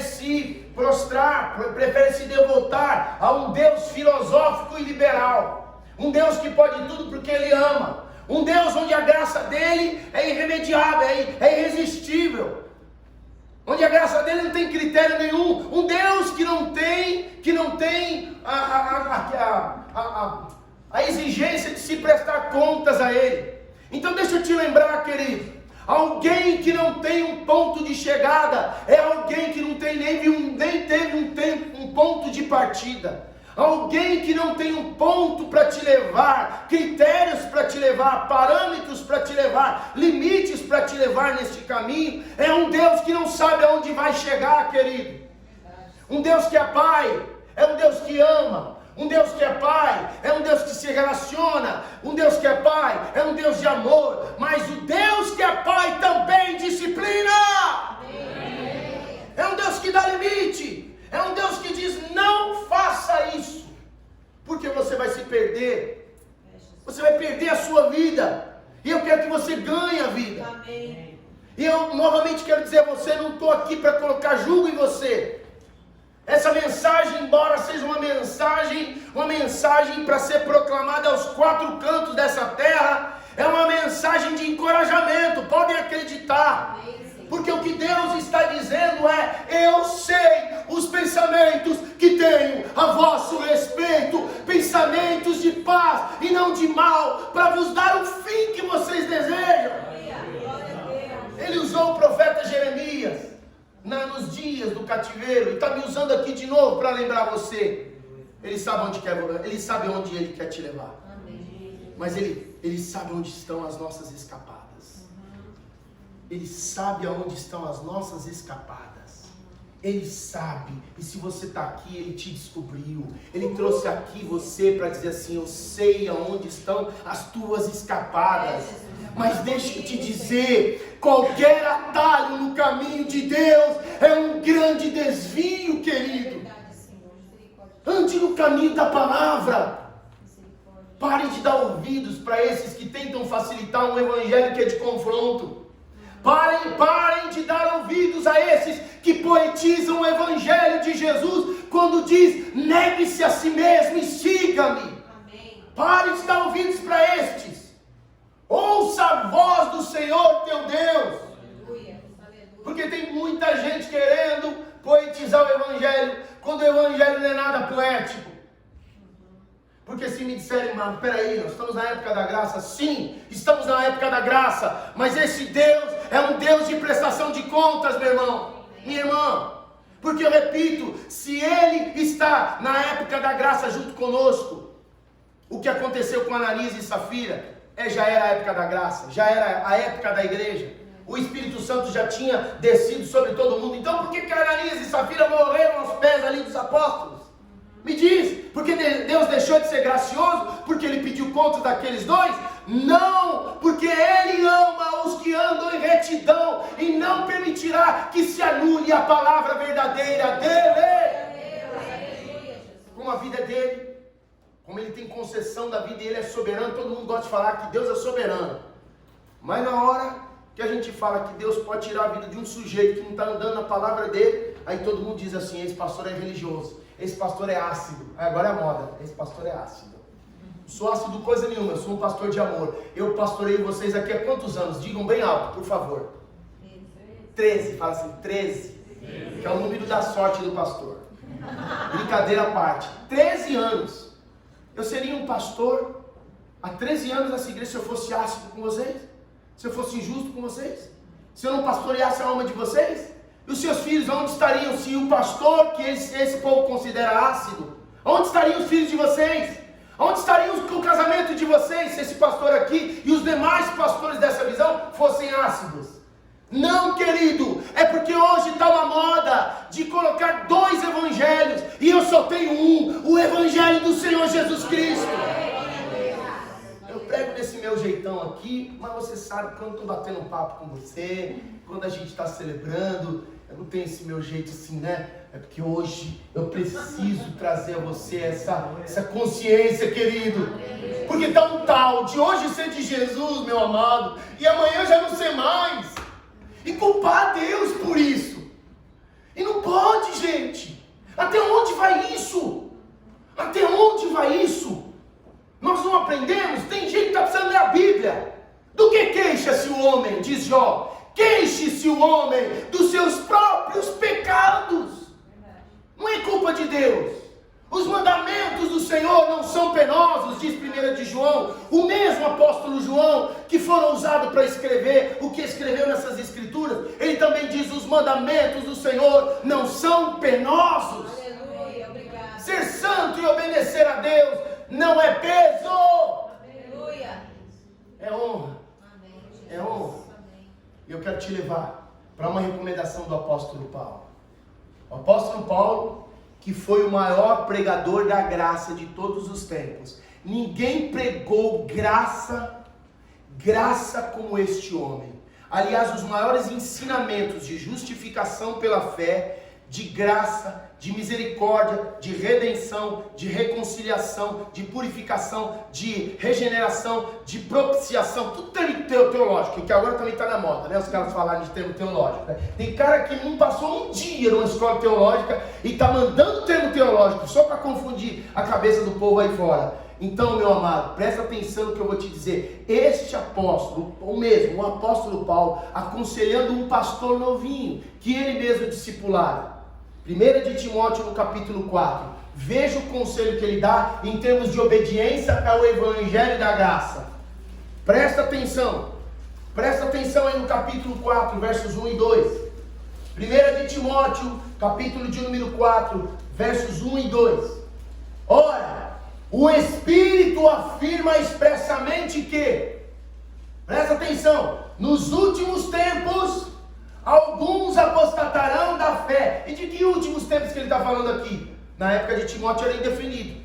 se prostrar, prefere se devotar a um Deus filosófico e liberal. Um Deus que pode tudo porque Ele ama. Um Deus onde a graça dele é irremediável, é irresistível. Onde a graça dele não tem critério nenhum. Um Deus que não tem a exigência de se prestar contas a Ele. Então deixa eu te lembrar, querido, alguém que não tem um ponto de chegada é alguém que não tem nem teve um ponto de partida. Alguém que não tem um ponto para te levar, critérios para te levar, parâmetros para te levar, limites para te levar neste caminho, é um Deus que não sabe aonde vai chegar, querido. Um Deus que é Pai, é um Deus que ama. Um Deus que é Pai, é um Deus que se relaciona. Um Deus que é Pai, é um Deus de amor. Mas o Deus que é Pai também disciplina. É um Deus que dá limite. É um Deus que diz: não faça isso, porque você vai se perder. Você vai perder a sua vida. E eu quero que você ganhe a vida. E eu novamente quero dizer a você, não estou aqui para colocar julgo em você. Essa mensagem, embora seja uma mensagem para ser proclamada aos 4 cantos dessa terra, é uma mensagem de encorajamento, podem acreditar. Porque o que Deus está dizendo é: eu sei os pensamentos que tenho a vosso respeito, pensamentos de paz e não de mal, para vos dar o fim que vocês desejam. Ele usou o profeta Jeremias nos dias do cativeiro, e está me usando aqui de novo para lembrar você. Ele sabe onde ele quer te levar. Mas ele sabe onde estão as nossas escapadas. Ele sabe aonde estão as nossas escapadas. Ele sabe. E se você está aqui, Ele te descobriu. Ele trouxe aqui você para dizer assim: eu sei aonde estão as tuas escapadas. Mas deixa eu te dizer, qualquer atalho no caminho de Deus é um grande desvio, querido. Ande no caminho da palavra. Pare de dar ouvidos para esses que tentam facilitar um evangelho que é de confronto. Parem de dar ouvidos a esses que poetizam o evangelho de Jesus quando diz: negue-se a si mesmo e siga-me. Pare de dar ouvidos para estes. Ouça a voz do Senhor teu Deus. Porque tem muita gente querendo poetizar o evangelho, quando o evangelho não é nada poético. Porque se me disserem: mano, peraí, nós estamos na época da graça. Sim, estamos na época da graça, mas esse Deus é um Deus de prestação de contas, meu irmão, minha irmã. Porque eu repito, se Ele está na época da graça junto conosco, o que aconteceu com Ananias e Safira já era a época da graça, já era a época da igreja. O Espírito Santo já tinha descido sobre todo mundo. Então por que Ananias e Safira morreram aos pés ali dos apóstolos? Me diz, porque Deus deixou de ser gracioso? Porque Ele pediu contas daqueles dois? Não, porque Ele ama os que andam em retidão e não permitirá que se anule a palavra verdadeira dEle. Como a vida é dEle, como Ele tem concessão da vida e Ele é soberano. Todo mundo gosta de falar que Deus é soberano, mas na hora que a gente fala que Deus pode tirar a vida de um sujeito que não está andando na palavra dEle, aí todo mundo diz assim: esse pastor é religioso, esse pastor é ácido. Agora é moda, esse pastor é ácido. Não sou ácido coisa nenhuma, eu sou um pastor de amor. Eu pastoreio vocês aqui há quantos anos? Digam bem alto, por favor. 13, fala assim, 13. Que é o número da sorte do pastor. Brincadeira à parte. 13 anos. Eu seria um pastor há 13 anos nessa igreja se eu fosse ácido com vocês? Se eu fosse injusto com vocês? Se eu não pastoreasse a alma de vocês? E os seus filhos onde estariam se o pastor que esse povo considera ácido? Onde estariam os filhos de vocês? Onde estariam o casamento de vocês se esse pastor aqui e os demais pastores dessa visão fossem ácidos? Não, querido, é porque hoje está uma moda de colocar 2 evangelhos e eu só tenho um, o evangelho do Senhor Jesus Cristo. Eu prego desse meu jeitão aqui, mas você sabe que eu não estou batendo um papo com você, quando a gente está celebrando, eu não tenho esse meu jeito assim, né? É porque hoje eu preciso trazer a você essa consciência, querido. Porque está um tal de hoje ser de Jesus, meu amado, e amanhã já não ser mais. E culpar a Deus por isso. E não pode, gente. Até onde vai isso? Até onde vai isso? Nós não aprendemos? Tem gente que está precisando ler a Bíblia. Do que queixa-se o homem, diz Jó? Queixe-se o homem dos seus próprios pecados. Não é culpa de Deus. Os mandamentos do Senhor não são penosos, diz 1 de João. O mesmo apóstolo João, que foram usados para escrever o que escreveu nessas escrituras, ele também diz: os mandamentos do Senhor não são penosos. Aleluia, obrigado. Ser santo e obedecer a Deus não é peso. Aleluia. É honra. Amém. É honra. E eu quero te levar para uma recomendação do apóstolo Paulo. O apóstolo Paulo, que foi o maior pregador da graça de todos os tempos. Ninguém pregou graça como este homem. Aliás, os maiores ensinamentos de justificação pela fé de graça, de misericórdia, de redenção, de reconciliação, de purificação, de regeneração, de propiciação, tudo termo teológico, que agora também está na moda, né? Os caras falarem de termo teológico, né? Tem cara que não passou um dia numa escola teológica e está mandando termo teológico só para confundir a cabeça do povo aí fora. Então, meu amado, presta atenção no que eu vou te dizer. Este apóstolo, o apóstolo Paulo, aconselhando um pastor novinho, que ele mesmo discipulara. 1 de Timóteo, no capítulo 4. Veja o conselho que ele dá em termos de obediência ao evangelho da graça. Presta atenção aí no capítulo 4, versos 1 e 2. 1 de Timóteo, capítulo de número 4, versos 1 e 2. Ora, o Espírito afirma expressamente que, presta atenção, nos últimos tempos, alguns apostatarão da fé. E de que últimos tempos que ele está falando aqui? Na época de Timóteo era indefinido.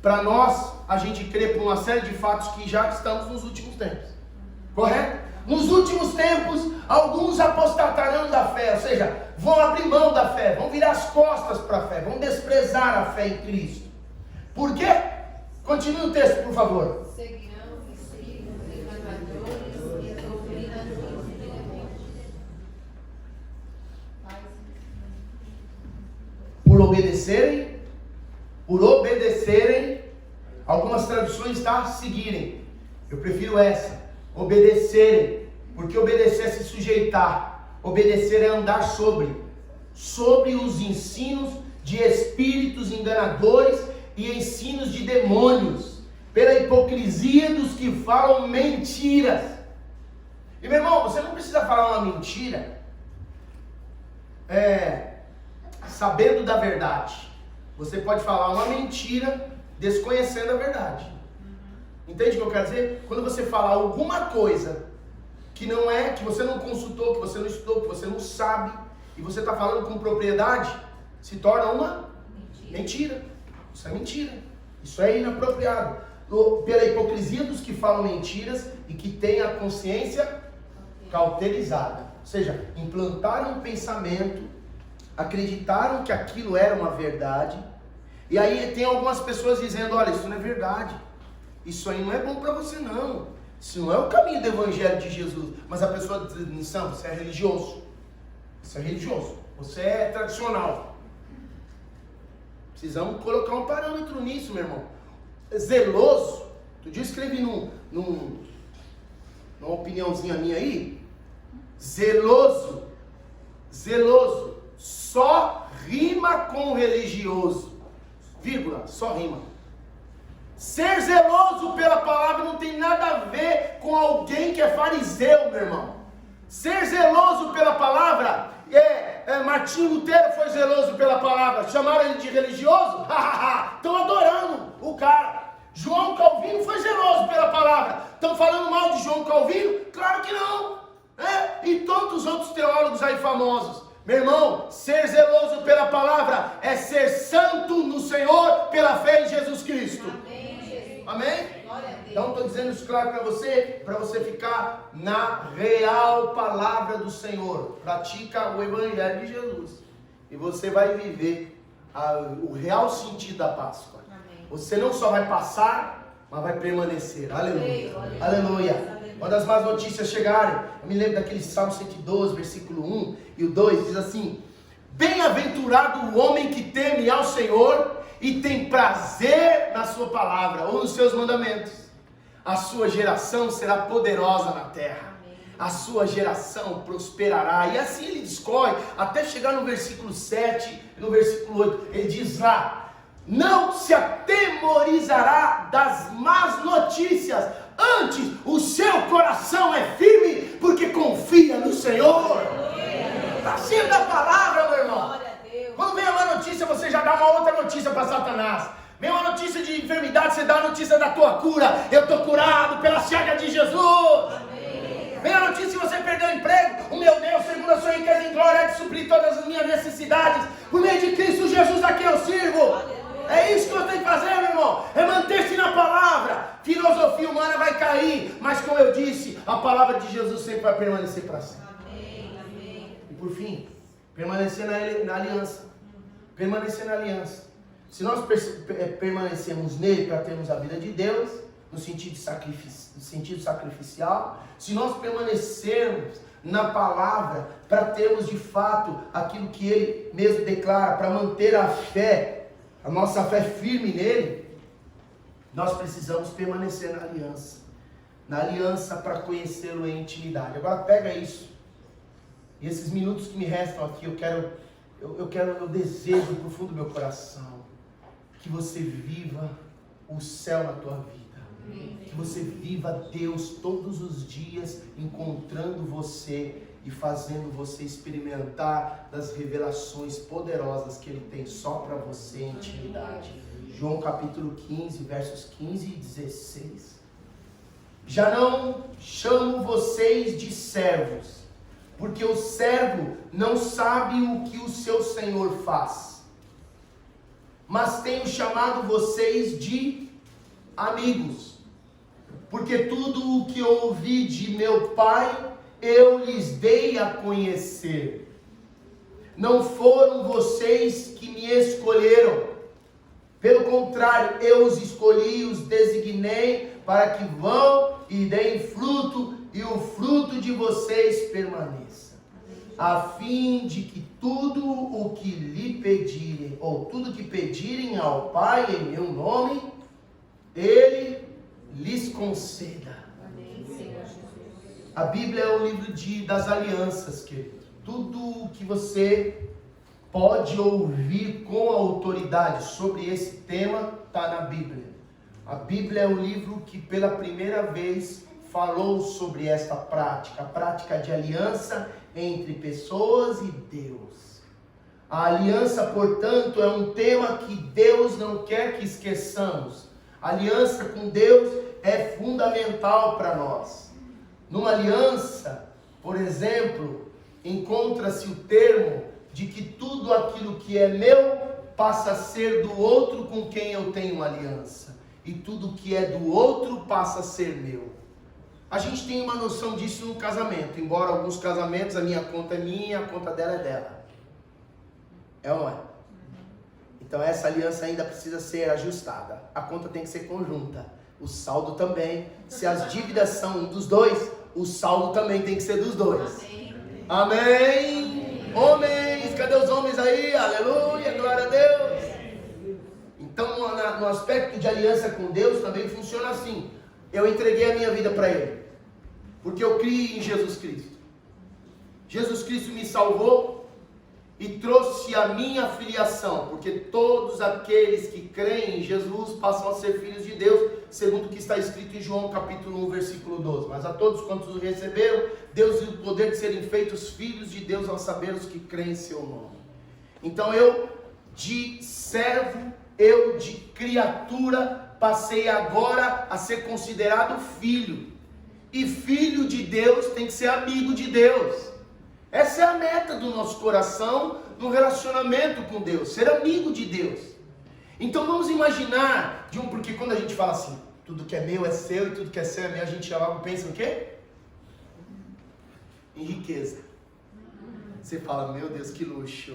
Para nós, a gente crê por uma série de fatos que já estamos nos últimos tempos. Correto? Nos últimos tempos, alguns apostatarão da fé, ou seja, vão abrir mão da fé, vão virar as costas para a fé, vão desprezar a fé em Cristo. Por quê? Continue o texto, por favor. Seguirão espíritos enganadores e doutrinas inconvenientes. Por obedecerem, algumas traduções está seguirem. Eu prefiro essa, obedecerem, porque obedecer é se sujeitar, obedecer é andar sobre os ensinos de espíritos enganadores e ensinos de demônios, pela hipocrisia dos que falam mentiras. E meu irmão, você não precisa falar uma mentira sabendo da verdade. Você pode falar uma mentira desconhecendo a verdade. Entende o que eu quero dizer? Quando você fala alguma coisa que não é, que você não consultou, que você não estudou, que você não sabe, e você está falando com propriedade, se torna uma mentira. Isso é mentira. Isso é inapropriado. Pela hipocrisia dos que falam mentiras e que têm a consciência cauterizada. Ou seja, implantaram um pensamento, acreditaram que aquilo era uma verdade. E aí tem algumas pessoas dizendo, olha, isso não é verdade. Isso aí não é bom para você não. Isso não é o caminho do evangelho de Jesus. Mas a pessoa diz, não, você é religioso. Você é religioso. Você é tradicional. Precisamos colocar um parâmetro nisso, meu irmão. Zeloso. Outro dia eu escrevi numa opiniãozinha minha aí. Zeloso. Só rima com religioso. Vírgula, só rima. Ser zeloso pela palavra não tem nada a ver com alguém que é fariseu, meu irmão. Ser zeloso pela palavra Martinho Lutero foi zeloso pela palavra. Chamaram ele de religioso? Estão adorando o cara. João Calvino foi zeloso pela palavra. Estão falando mal de João Calvino? Claro que não. E tantos outros teólogos aí famosos. Meu irmão, ser zeloso pela palavra é ser santo no Senhor pela fé em Jesus Cristo. Amém? Então estou dizendo isso claro para você ficar na real palavra do Senhor. Pratica o Evangelho de Jesus. E você vai viver o real sentido da Páscoa. Amém. Você não só vai passar, mas vai permanecer. Aleluia. Aleluia. Quando as más notícias chegarem, eu me lembro daquele Salmo 112, versículo 1 e o 2, diz assim: bem-aventurado o homem que teme ao Senhor e tem prazer na sua palavra ou nos seus mandamentos. A sua geração será poderosa na terra. A sua geração prosperará. E assim ele discorre até chegar no versículo 7, no versículo 8. Ele diz lá: não se atemorizará das más notícias, antes o seu coração é firme, porque confia no Senhor. Está cheio da palavra, meu irmão. Quando vem uma notícia, você já dá uma outra notícia para Satanás. Vem uma notícia de enfermidade, você dá a notícia da tua cura. Eu estou curado pela chaga de Jesus. Amém. Vem a notícia que você perdeu o emprego. O meu Deus, segundo a sua riqueza em glória, é de suprir todas as minhas necessidades. Por meio de Cristo Jesus a quem eu sirvo. É isso que eu tenho que fazer, meu irmão. É manter-se na palavra. Filosofia humana vai cair. Mas como eu disse, a palavra de Jesus sempre vai permanecer para sempre. Amém. E por fim, Permanecer na aliança. Permanecer na aliança. Se nós permanecemos nele para termos a vida de Deus, no sentido sacrificial, se nós permanecermos na palavra para termos de fato aquilo que ele mesmo declara, para manter a fé, a nossa fé firme nele, nós precisamos permanecer na aliança. Na aliança para conhecê-lo em intimidade. Agora pega isso. E esses minutos que me restam aqui, eu desejo do profundo do meu coração que você viva o céu na tua vida. Que você viva Deus todos os dias, encontrando você e fazendo você experimentar das revelações poderosas que Ele tem só para você em intimidade. João capítulo 15, versos 15 e 16. Já não chamo vocês de servos, porque o servo não sabe o que o seu senhor faz. Mas tenho chamado vocês de amigos, porque tudo o que ouvi de meu Pai, eu lhes dei a conhecer. Não foram vocês que me escolheram, pelo contrário, eu os escolhi e os designei para que vão e deem fruto, e o fruto de vocês permaneça, a fim de que tudo o que lhe pedirem, ou tudo que pedirem ao Pai em meu nome, Ele lhes conceda. A Bíblia é o livro das alianças, querido. Tudo o que você pode ouvir com autoridade sobre esse tema está na Bíblia. A Bíblia é o livro que pela primeira vez falou sobre esta prática, a prática de aliança entre pessoas e Deus. A aliança, portanto, é um tema que Deus não quer que esqueçamos. A aliança com Deus é fundamental para nós. Numa aliança, por exemplo, encontra-se o termo de que tudo aquilo que é meu passa a ser do outro com quem eu tenho uma aliança. E tudo que é do outro passa a ser meu. A gente tem uma noção disso no casamento. Embora alguns casamentos a minha conta é minha, a conta dela é dela. É ou não é? Então essa aliança ainda precisa ser ajustada. A conta tem que ser conjunta. O saldo também. Se as dívidas são dos dois, o saldo também tem que ser dos dois. Amém. Homens, cadê os homens aí? Aleluia, glória a Deus. Então no aspecto de aliança com Deus também funciona assim. Eu entreguei a minha vida para Ele, porque eu criei em Jesus Cristo. Jesus Cristo me salvou e trouxe a minha filiação, porque todos aqueles que creem em Jesus passam a ser filhos de Deus, segundo o que está escrito em João capítulo 1, versículo 12. Mas a todos quantos o receberam, Deus deu o poder de serem feitos filhos de Deus, ao saber os que creem em seu nome. Então eu, de servo, eu de criatura, passei agora a ser considerado filho. E filho de Deus tem que ser amigo de Deus. Essa é a meta do nosso coração no relacionamento com Deus, ser amigo de Deus. Então vamos imaginar, porque quando a gente fala assim, tudo que é meu é seu e tudo que é seu é meu, a gente logo pensa em quê? Em riqueza. Você fala, meu Deus, que luxo.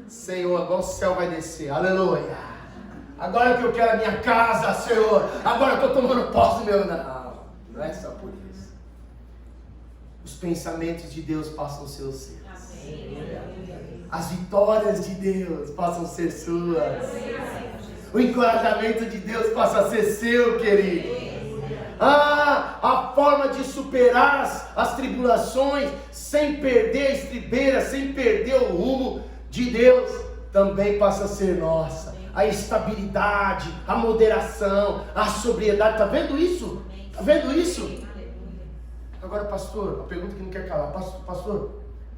Senhor, agora o céu vai descer, aleluia. Agora que eu quero a minha casa, Senhor, agora eu estou tomando posse do meu... Não é só por isso. Os pensamentos de Deus passam a ser os seus. As vitórias de Deus passam a ser suas. O encorajamento de Deus passa a ser seu, querido. A forma de superar as tribulações sem perder a estribeira, sem perder o rumo de Deus, também passa a ser nossa. A estabilidade, a moderação, a sobriedade. Está vendo isso? Está vendo isso? Agora, pastor, a pergunta que não quer calar. Pastor,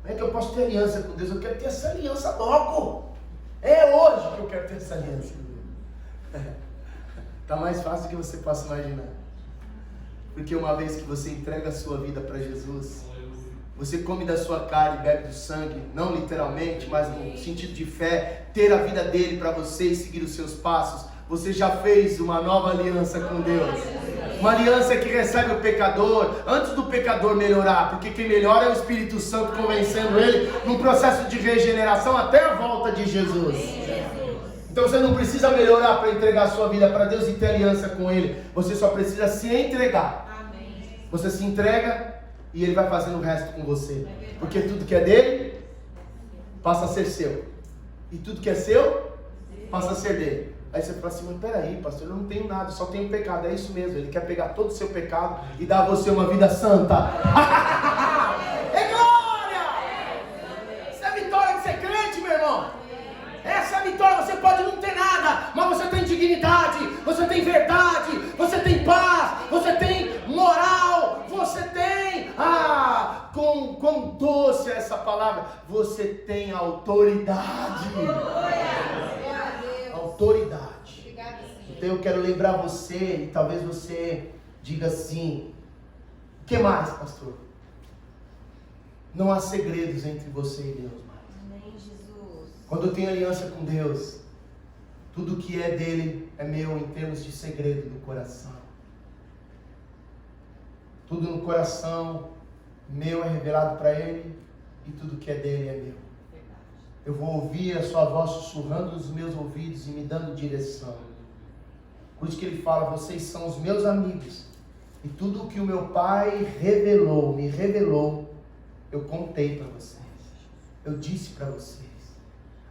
como é que eu posso ter aliança com Deus? Eu quero ter essa aliança logo. É hoje que eu quero ter essa aliança. Está mais fácil do que você possa imaginar. Porque uma vez que você entrega a sua vida para Jesus, você come da sua carne e bebe do sangue, não literalmente, mas no sentido de fé, ter a vida dele para você e seguir os seus passos. Você já fez uma nova aliança com Deus. Uma aliança que recebe o pecador antes do pecador melhorar, porque quem melhora é o Espírito Santo convencendo ele num processo de regeneração até a volta de Jesus. Então você não precisa melhorar para entregar a sua vida para Deus e ter aliança com Ele. Você só precisa se entregar. Você se entrega e Ele vai fazendo o resto com você. Porque tudo que é dele passa a ser seu. E tudo que é seu passa a ser dele. Aí você fala assim, mas peraí, pastor, eu não tenho nada, só tenho pecado. É isso mesmo, Ele quer pegar todo o seu pecado e dar a você uma vida santa. É glória! Isso é a vitória de ser crente, meu irmão. Essa é a vitória. Você pode não ter nada, mas você tem dignidade, você tem verdade, você tem paz, você tem moral, você tem, quão doce é essa palavra, você tem autoridade. Autoridade. Então eu quero lembrar você, e talvez você diga assim, o que mais, pastor? Não há segredos entre você e Deus mais. Quando eu tenho aliança com Deus, tudo que é dele é meu em termos de segredo do coração. Tudo no coração meu é revelado para ele e tudo que é dele é meu. Eu vou ouvir a sua voz sussurrando nos meus ouvidos e me dando direção. Por isso que ele fala, vocês são os meus amigos. E tudo o que o meu Pai me revelou, eu contei para vocês. Eu disse para vocês.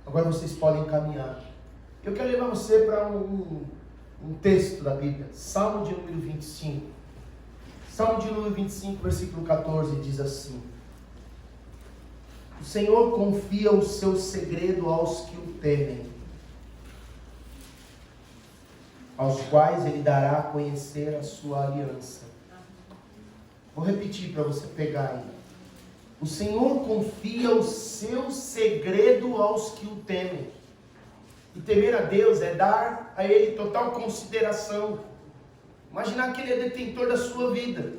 Agora vocês podem caminhar. Eu quero levar você para um texto da Bíblia. Salmo de número 25. Salmo de número 25, versículo 14, diz assim: o Senhor confia o seu segredo aos que o temem, aos quais Ele dará a conhecer a sua aliança. Vou repetir para você pegar aí. O Senhor confia o seu segredo aos que o temem. E temer a Deus é dar a Ele total consideração. Imaginar que Ele é detentor da sua vida.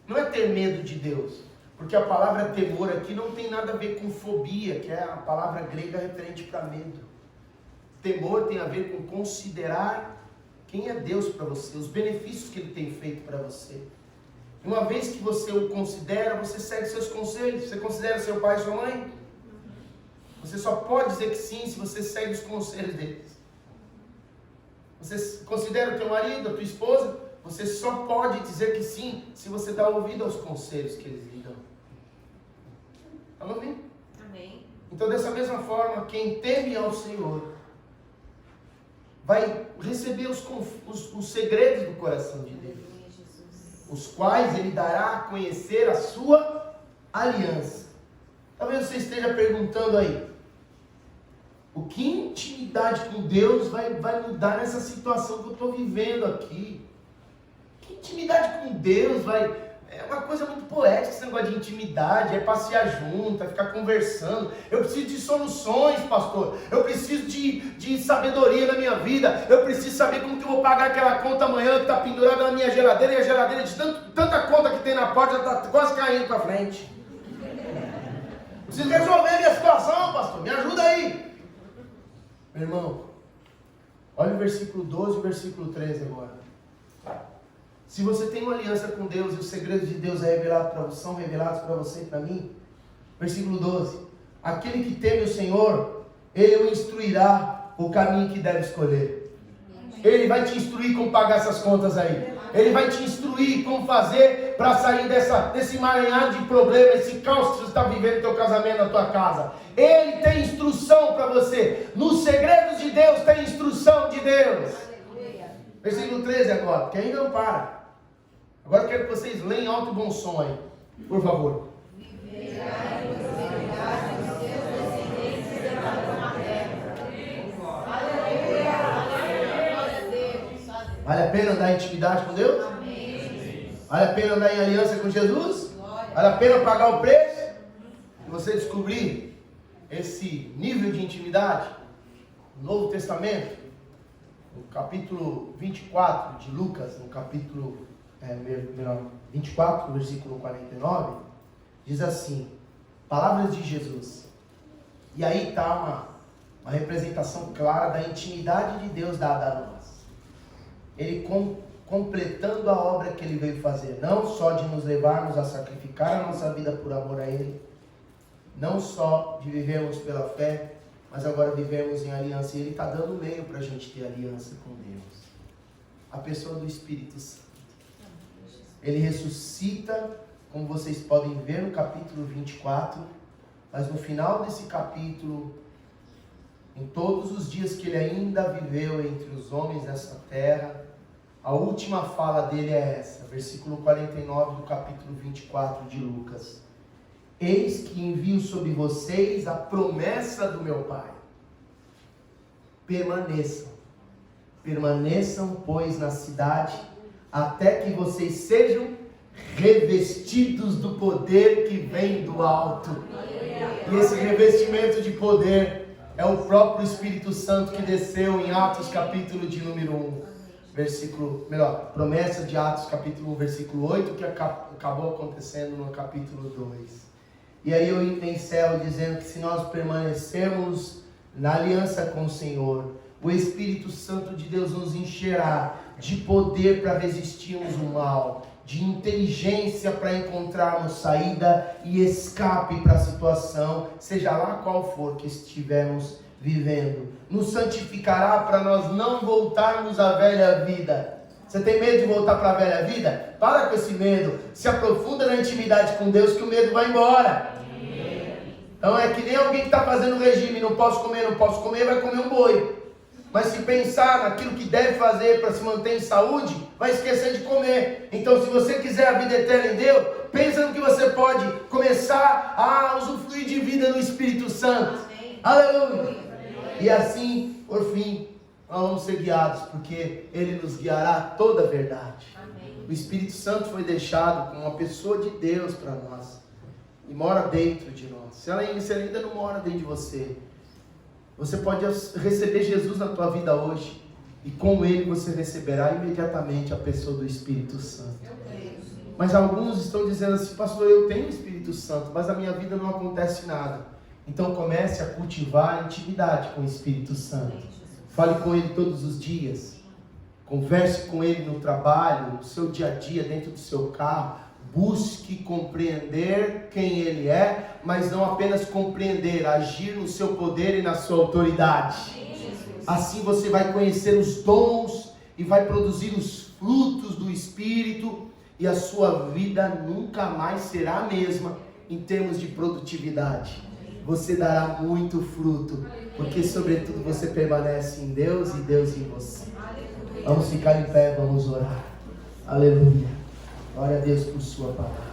Não é ter medo de Deus. Porque a palavra temor aqui não tem nada a ver com fobia, que é a palavra grega referente para medo. Temor tem a ver com considerar quem é Deus para você, os benefícios que Ele tem feito para você. E uma vez que você o considera, você segue seus conselhos. Você considera seu pai e sua mãe? Você só pode dizer que sim se você segue os conselhos deles. Você considera o teu marido, a tua esposa? Você só pode dizer que sim se você dá ouvido aos conselhos que eles lhe dão. Está me ouvindo? Amém. Então, dessa mesma forma, quem teme ao Senhor vai receber os segredos do coração de Deus, os quais Ele dará a conhecer a sua aliança. Talvez você esteja perguntando aí, o que intimidade com Deus vai mudar nessa situação que eu estou vivendo aqui? Que intimidade com Deus vai... É uma coisa muito poética esse negócio de intimidade, é passear junto, é ficar conversando. Eu preciso de soluções, pastor. Eu preciso de sabedoria na minha vida. Eu preciso saber como que eu vou pagar aquela conta amanhã que está pendurada na minha geladeira. E a geladeira, de tanta conta que tem na porta, já está quase caindo para frente. Preciso resolver a minha situação, pastor. Me ajuda aí. Meu irmão, olha o versículo 12 e o versículo 13 agora. Se você tem uma aliança com Deus e os segredos de Deus são revelados para você e para mim, versículo 12: aquele que teme o Senhor, Ele o instruirá o caminho que deve escolher. Ele vai te instruir como pagar essas contas aí. Ele vai te instruir como fazer para sair desse emaranhado de problemas, esse caos que você está vivendo no teu casamento, na tua casa. Ele tem instrução para você. Nos segredos de Deus tem instrução de Deus. Versículo 13 agora, que ainda não para. Agora eu quero que vocês leem alto e bom som aí, por favor. Vale a pena andar em intimidade com Deus? Vale a pena andar em aliança com Jesus? Vale a pena pagar o preço? E você descobrir esse nível de intimidade? No Novo Testamento, no capítulo 24 de Lucas, no capítulo 24, versículo 49, diz assim, palavras de Jesus. E aí está uma representação clara da intimidade de Deus dada a nós. Ele completando a obra que Ele veio fazer, não só de nos levarmos a sacrificar a nossa vida por amor a Ele, não só de vivermos pela fé, mas agora vivemos em aliança, e Ele está dando meio para a gente ter aliança com Deus, a pessoa do Espírito Santo. Ele ressuscita, como vocês podem ver no capítulo 24, mas no final desse capítulo, em todos os dias que Ele ainda viveu entre os homens dessa terra, a última fala dele é essa, versículo 49 do capítulo 24 de Lucas. Eis que envio sobre vocês a promessa do meu Pai. Permaneçam, pois, na cidade, até que vocês sejam revestidos do poder que vem do alto. E esse revestimento de poder é o próprio Espírito Santo que desceu em Atos capítulo de número 1. Promessa de Atos capítulo 1, versículo 8, que acabou acontecendo no capítulo 2. E aí eu encerro dizendo que se nós permanecermos na aliança com o Senhor, o Espírito Santo de Deus nos encherá de poder para resistirmos o mal, de inteligência para encontrarmos saída e escape para a situação, seja lá qual for que estivermos vivendo. Nos santificará para nós não voltarmos à velha vida. Você tem medo de voltar para a velha vida? Para com esse medo. Se aprofunda na intimidade com Deus que o medo vai embora. Então é que nem alguém que está fazendo regime, não posso comer, vai comer um boi. Mas se pensar naquilo que deve fazer para se manter em saúde, vai esquecer de comer. Então se você quiser a vida eterna em Deus, pensa no que você pode começar a usufruir de vida no Espírito Santo. Amém. Aleluia. E assim, por fim, nós vamos ser guiados, porque Ele nos guiará a toda a verdade. Amém. O Espírito Santo foi deixado como uma pessoa de Deus para nós, e mora dentro de nós. Se ele ainda não mora dentro de você, você pode receber Jesus na tua vida hoje, e com Ele você receberá imediatamente a pessoa do Espírito Santo. Mas alguns estão dizendo assim: pastor, eu tenho o Espírito Santo, mas na minha vida não acontece nada. Então comece a cultivar a intimidade com o Espírito Santo. Fale com Ele todos os dias. Converse com Ele no trabalho, no seu dia a dia, dentro do seu carro. Busque compreender quem Ele é, mas não apenas compreender, agir no seu poder e na sua autoridade. Assim você vai conhecer os dons e vai produzir os frutos do Espírito, e a sua vida nunca mais será a mesma em termos de produtividade. Você dará muito fruto, porque sobretudo você permanece em Deus e Deus em você. Vamos ficar em pé, vamos orar. Aleluia. Glória a Deus por sua palavra.